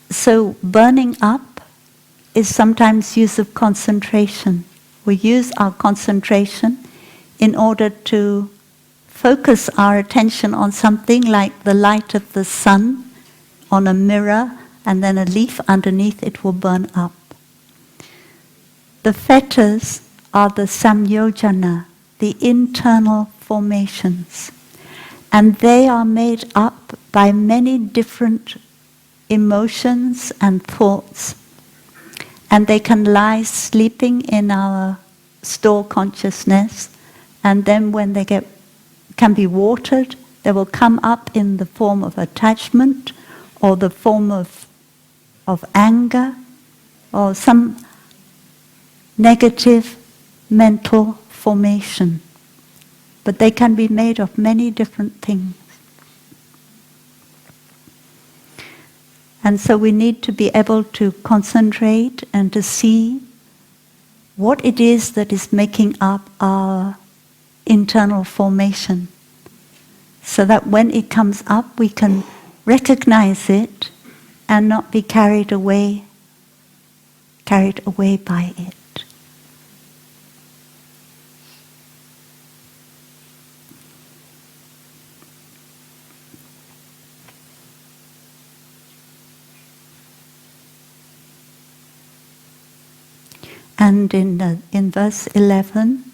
Speaker 1: So burning up is sometimes use of concentration. We use our concentration in order to focus our attention on something like the light of the sun on a mirror, and then a leaf underneath it will burn up. The fetters are the samyojana, the internal formations, and they are made up by many different emotions and thoughts, and they can lie sleeping in our store consciousness, and then when they can be watered, they will come up in the form of attachment or the form of anger or some negative mental formation. But they can be made of many different things. And so we need to be able to concentrate and to see what it is that is making up our internal formation, so that when it comes up we can recognize it and not be carried away by it. And in verse 11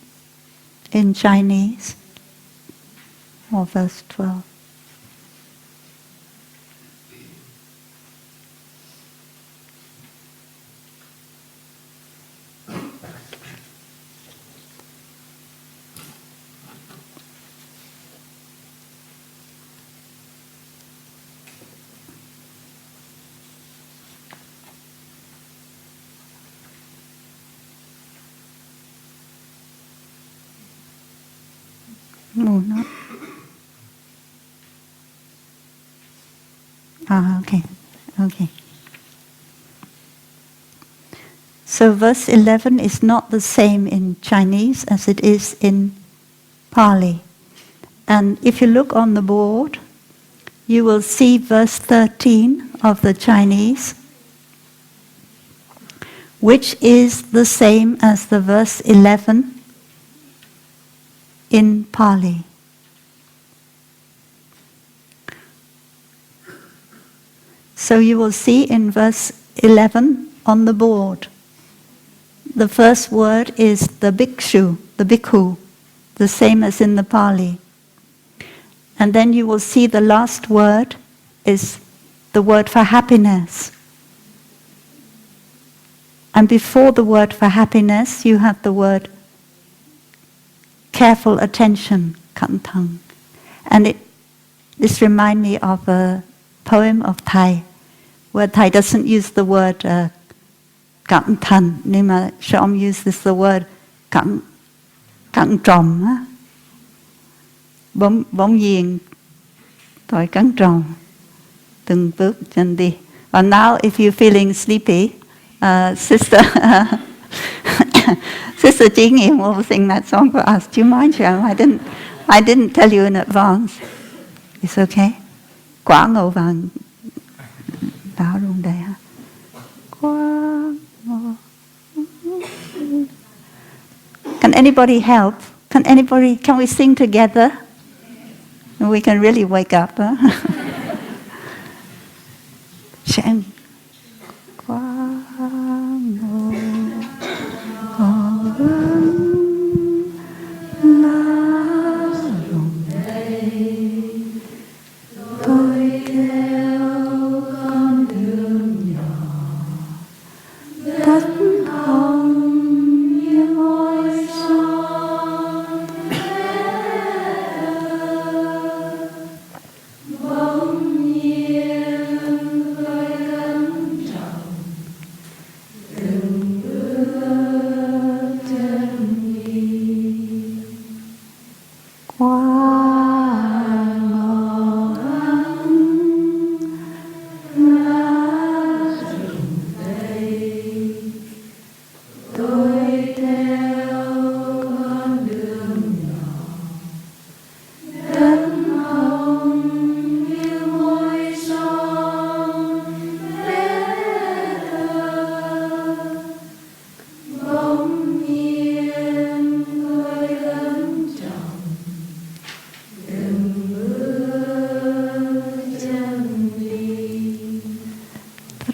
Speaker 1: in Chinese, or verse 12. No, not. Okay. So verse 11 is not the same in Chinese as it is in Pali. And if you look on the board, you will see verse 13 of the Chinese, which is the same as the verse 11 in Pali. So you will see in verse 11 on the board. The first word is the bhikshu, the bhikkhu, the same as in the Pali. And then you will see the last word is the word for happiness. And before the word for happiness, you have the word careful attention, kantang. And this reminds me of a poem of Thai, where Thai doesn't use the word kantang, Nima Shom uses the word kang trom. Bóng nhiên, tội cắn tròn, từng bước chân đi. And now if you're feeling sleepy, Sister Chí Nghiệm will sing that song for us. Do you mind, Sham? I didn't tell you in advance. It's okay. Quả ngộ vàng đảo rung đầy ha. Quả ngộ. Can anybody help? Can we sing together? We can really wake up. Huh? Shang.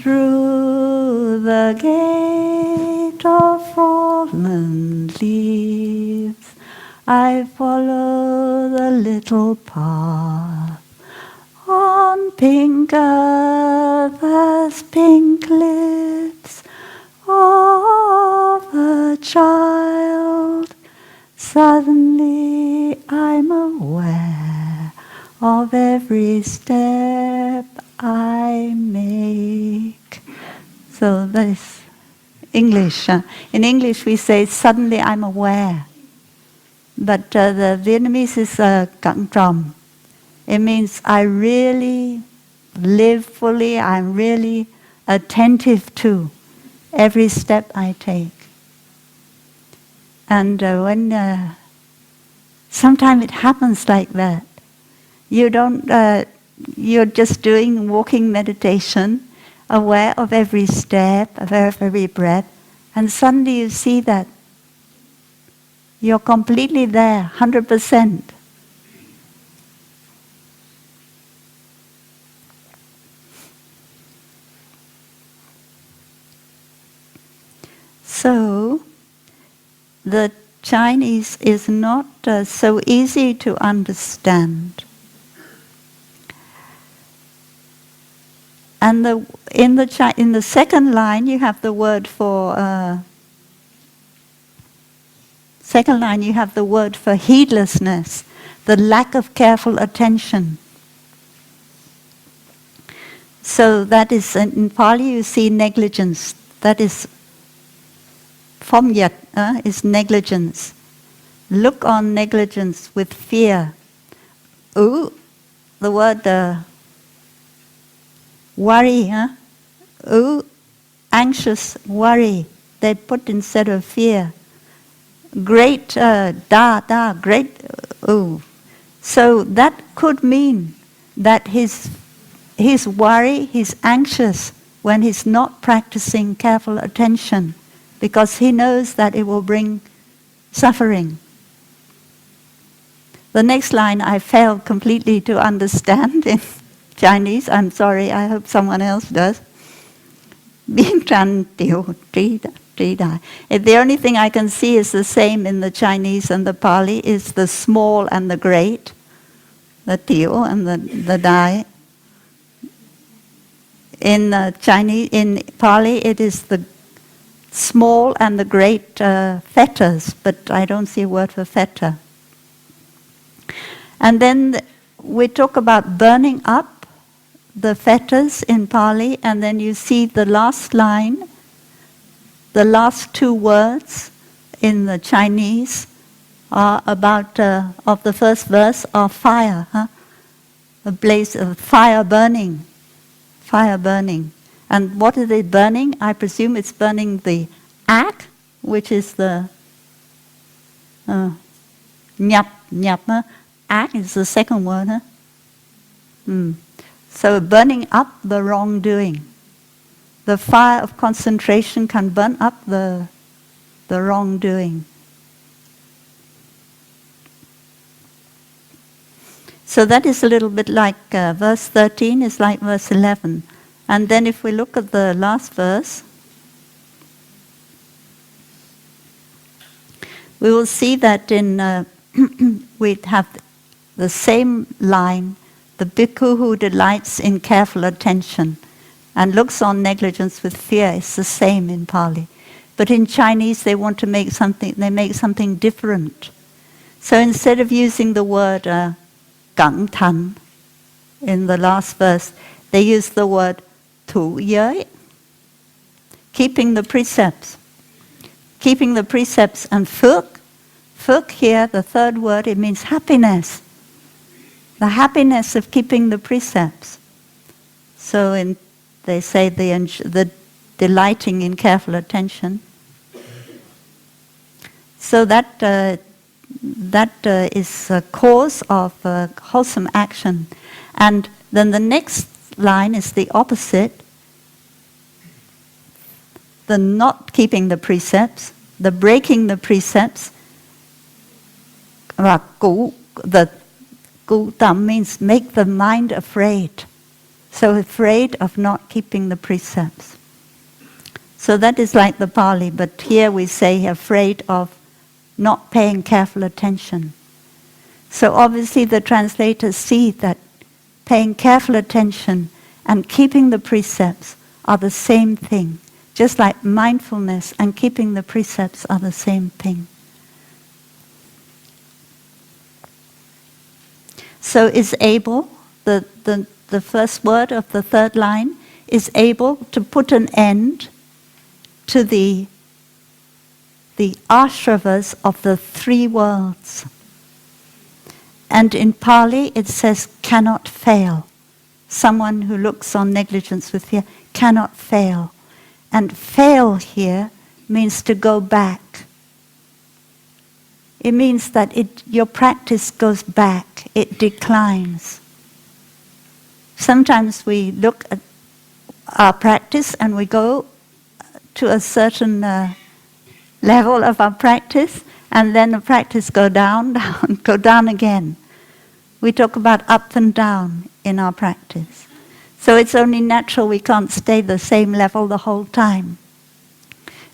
Speaker 1: Through the gate of fallen leaves, I follow the little path on pink earth as pink lips of a child. Suddenly I'm aware of every step I make. So that's English. In English we say, suddenly I'm aware. But the Vietnamese is cẩn trọng. It means I really live fully, I'm really attentive to every step I take. And when sometimes it happens like that, you're just doing walking meditation, aware of every step, aware of every breath, and suddenly you see that you're completely there, 100%. So, the Chinese is not so easy to understand. And in the second line you have the word for heedlessness, the lack of careful attention. So that is in Pali you see negligence. That is phomyat, is negligence. Look on negligence with fear. The word worry, anxious, worry, they put instead of fear. Great, great, So that could mean that he's worried, he's anxious when he's not practicing careful attention, because he knows that it will bring suffering. The next line I failed completely to understand in Chinese. I'm sorry, I hope someone else does. Biên trăn tiểu trí đại. The only thing I can see is the same in the Chinese and the Pali is the small and the great, the tiểu and the dai. In Chinese, in Pali, it is the small and the great fetters, but I don't see a word for fetter. And then we talk about burning up the fetters in Pali, and then you see the last line, the last two words in the Chinese are about, of the first verse, are fire, a blaze of fire burning. Fire burning. And what is it burning? I presume it's burning the ak, which is the nyap. Ak is the second word. So burning up the wrongdoing. The fire of concentration can burn up the wrongdoing. So that is a little bit like verse 13 is like verse 11. And then if we look at the last verse, we will see that in we have the same line, the bhikkhu who delights in careful attention and looks on negligence with fear is the same in Pali. But in Chinese they want to make something different. So instead of using the word cẩn thận in the last verse, they use the word thủ giới, keeping the precepts. Keeping the precepts, and phước. Phước here, the third word, it means happiness. The happiness of keeping the precepts. So they say the delighting in careful attention. So that is a cause of wholesome action. And then the next line is the opposite. The not keeping the precepts, the breaking the precepts. The cụ tâm means make the mind afraid. So afraid of not keeping the precepts. So that is like the Pali, but here we say afraid of not paying careful attention. So obviously the translators see that paying careful attention and keeping the precepts are the same thing. Just like mindfulness and keeping the precepts are the same thing. So is able, the first word of the third line, is able to put an end to the ashravas of the three worlds. And in Pali it says cannot fail. Someone who looks on negligence with fear cannot fail. And fail here means to go back. It means that your practice goes back, it declines. Sometimes we look at our practice and we go to a certain level of our practice, and then the practice go down, go down again. We talk about up and down in our practice. So it's only natural we can't stay the same level the whole time.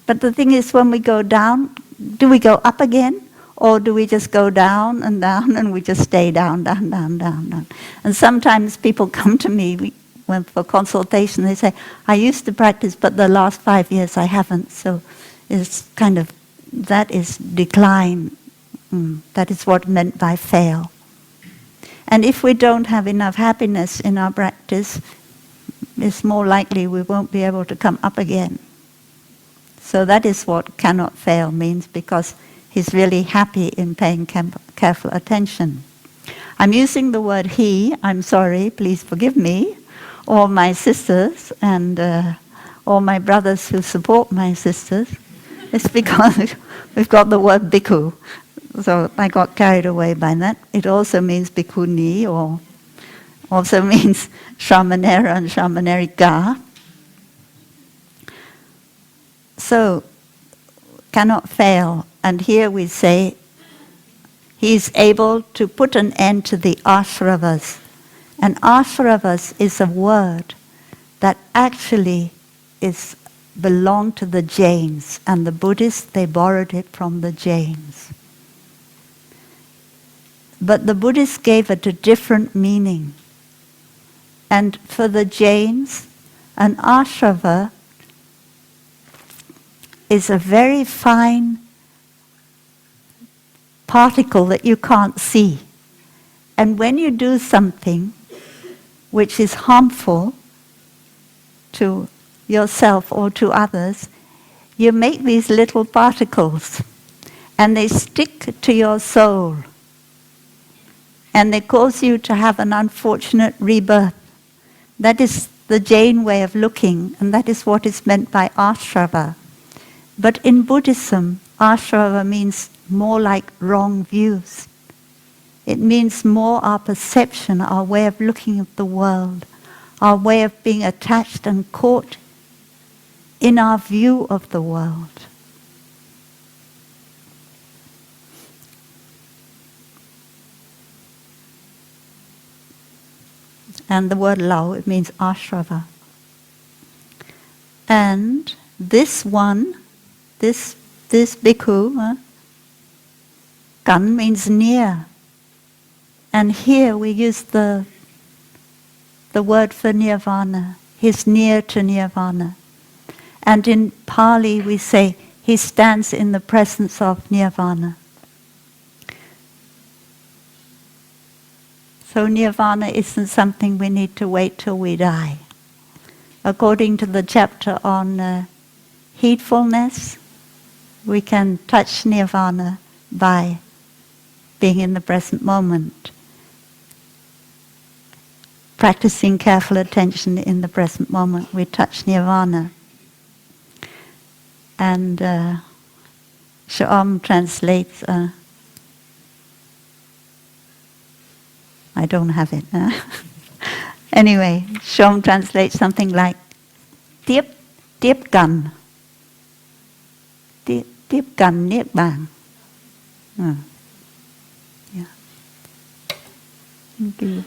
Speaker 1: But the thing is, when we go down, do we go up again? Or do we just go down and we just stay down. And sometimes people come to me for consultation, they say, I used to practice, but the last 5 years I haven't. So it's kind of, that is decline. That is what meant by fail. And if we don't have enough happiness in our practice, it's more likely we won't be able to come up again. So that is what cannot fail means, because he's really happy in paying careful attention. I'm using the word he, I'm sorry, please forgive me, all my sisters and all my brothers who support my sisters. It's because we've got the word bhikkhu. So I got carried away by that. It also means bhikkhuni, or also means shamanera and shamanarika. So, cannot fail. And here we say, he is able to put an end to the ashravas. And ashravas is a word that actually is belonged to the Jains, and the Buddhists, they borrowed it from the Jains. But the Buddhists gave it a different meaning. And for the Jains, an ashrava is a very fine particle that you can't see. And when you do something which is harmful to yourself or to others, you make these little particles and they stick to your soul and they cause you to have an unfortunate rebirth. That is the Jain way of looking, and that is what is meant by ashrava. But in Buddhism, ashrava means more like wrong views. It means more our perception, our way of looking at the world, our way of being attached and caught in our view of the world. And the word lao, it means ashrava. And this one, this bhikkhu, kan means near. And here we use the word for nirvana. He's near to nirvana. And in Pali we say, he stands in the presence of nirvana. So nirvana isn't something we need to wait till we die. According to the chapter on heedfulness, we can touch nirvana by being in the present moment, practicing careful attention in the present moment. We touch nirvana. And Shalom translates, I don't have it. Anyway, Shalom translates something like tiếp gần, tiếp gần niết bàn. Yeah. Thank you.